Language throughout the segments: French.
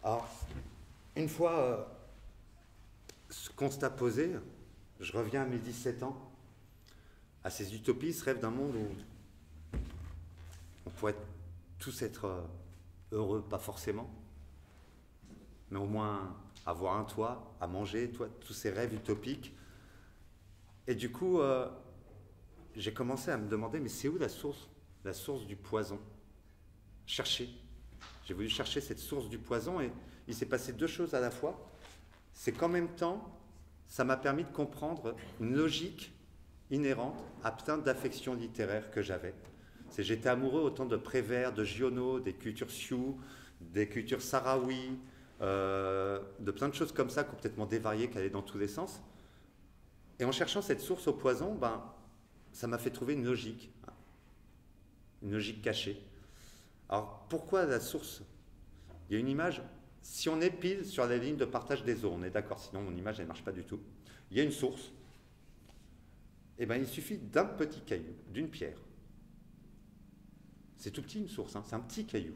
Alors, une fois ce constat posé, je reviens à mes 17 ans, à ces utopies, ce rêve d'un monde où on pourrait tous être heureux, pas forcément, mais au moins avoir un toit, à manger, tous ces rêves utopiques. Et du coup, j'ai commencé à me demander, mais c'est où la source du poison? Chercher. J'ai voulu chercher cette source du poison et il s'est passé deux choses à la fois. C'est qu'en même temps, ça m'a permis de comprendre une logique inhérente à plein d'affections littéraires que j'avais. J'étais amoureux autant de Prévert, de Giono, des cultures sioux, des cultures sahraouis, de plein de choses comme ça complètement dévariées qui allaient dans tous les sens. Et en cherchant cette source au poison, ça m'a fait trouver une logique cachée. Alors pourquoi la source? Il y a une image, si on est pile sur la ligne de partage des eaux, on est d'accord, sinon mon image elle ne marche pas du tout. Il y a une source, et il suffit d'un petit caillou, d'une pierre. C'est tout petit une source, c'est un petit caillou.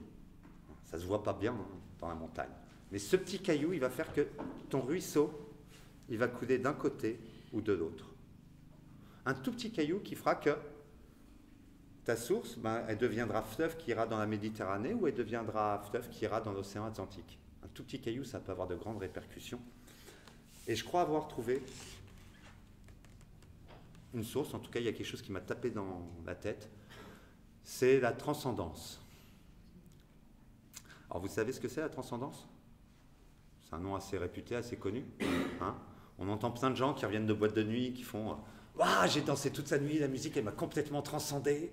Ça ne se voit pas bien dans la montagne. Mais ce petit caillou, il va faire que ton ruisseau, il va couler d'un côté ou de l'autre. Un tout petit caillou qui fera que ta source, elle deviendra fleuve qui ira dans la Méditerranée ou elle deviendra fleuve qui ira dans l'océan Atlantique. Un tout petit caillou, ça peut avoir de grandes répercussions. Et je crois avoir trouvé une source, en tout cas il y a quelque chose qui m'a tapé dans la tête, c'est la transcendance. Alors vous savez ce que c'est la transcendance? C'est un nom assez réputé, assez connu. Hein, on entend plein de gens qui reviennent de boîtes de nuit, qui font « Waouh, j'ai dansé toute la nuit, la musique elle m'a complètement transcendé ».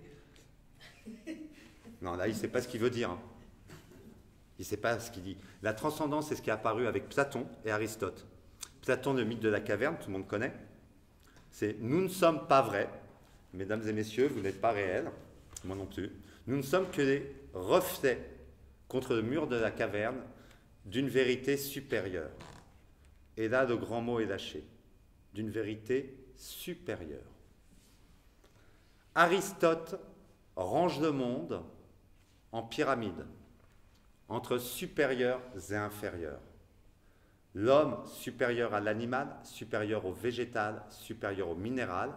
Non, là il ne sait pas ce qu'il veut dire. Hein. Il ne sait pas ce qu'il dit. La transcendance, c'est ce qui est apparu avec Platon et Aristote. Platon, le mythe de la caverne, tout le monde connaît. C'est « Nous ne sommes pas vrais, mesdames et messieurs, vous n'êtes pas réels, moi non plus. Nous ne sommes que les reflets contre le mur de la caverne d'une vérité supérieure. » Et là, le grand mot est lâché. D'une vérité supérieure. Aristote range le monde en pyramide, entre supérieurs et inférieurs. L'homme supérieur à l'animal, supérieur au végétal, supérieur au minéral,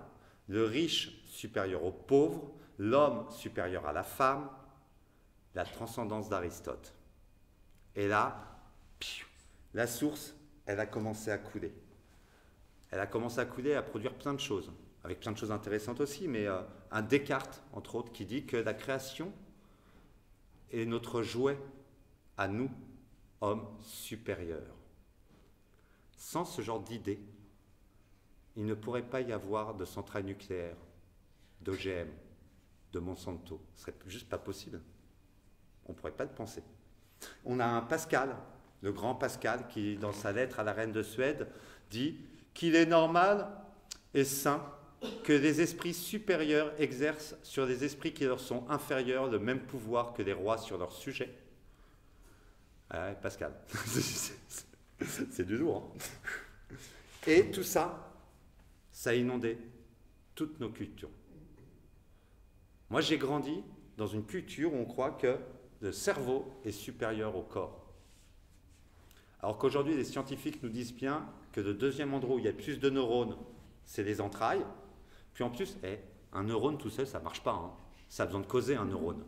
le riche supérieur au pauvre, l'homme supérieur à la femme, la transcendance d'Aristote. Et là, la source, elle a commencé à couler. Elle a commencé à couler, à produire plein de choses, avec plein de choses intéressantes aussi, mais un Descartes, entre autres, qui dit que la création est notre jouet à nous, hommes supérieurs. Sans ce genre d'idée, il ne pourrait pas y avoir de centrales nucléaires, d'OGM, de Monsanto. Ce serait juste pas possible. On ne pourrait pas le penser. On a un Pascal, le grand Pascal, qui, dans sa lettre à la reine de Suède, dit qu'il est normal et sain que les esprits supérieurs exercent sur les esprits qui leur sont inférieurs le même pouvoir que les rois sur leurs sujets. Ah, Pascal, c'est du lourd. Hein. Et tout ça, ça a inondé toutes nos cultures. Moi, j'ai grandi dans une culture où on croit que le cerveau est supérieur au corps. Alors qu'aujourd'hui, les scientifiques nous disent bien que le deuxième endroit où il y a plus de neurones, c'est les entrailles. Puis en plus, un neurone tout seul, ça ne marche pas. Hein. Ça a besoin de causer un neurone.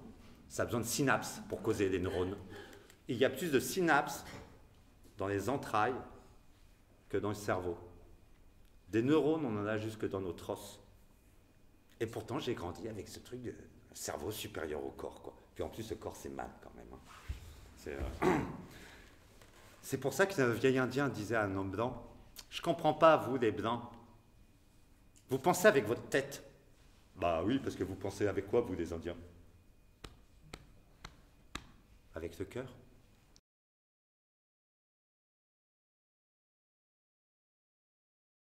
Ça a besoin de synapses pour causer des neurones. Et il y a plus de synapses dans les entrailles que dans le cerveau. Des neurones, on en a jusque dans notre os. Et pourtant, j'ai grandi avec ce truc de cerveau supérieur au corps. Quoi. Puis en plus, le corps, c'est mal quand même. Hein. C'est pour ça qu'un vieil Indien disait à un homme blanc, « Je ne comprends pas, vous, les Blancs. Vous pensez avec votre tête. » Bah oui, parce que vous pensez avec quoi, vous, les Indiens? Avec le cœur.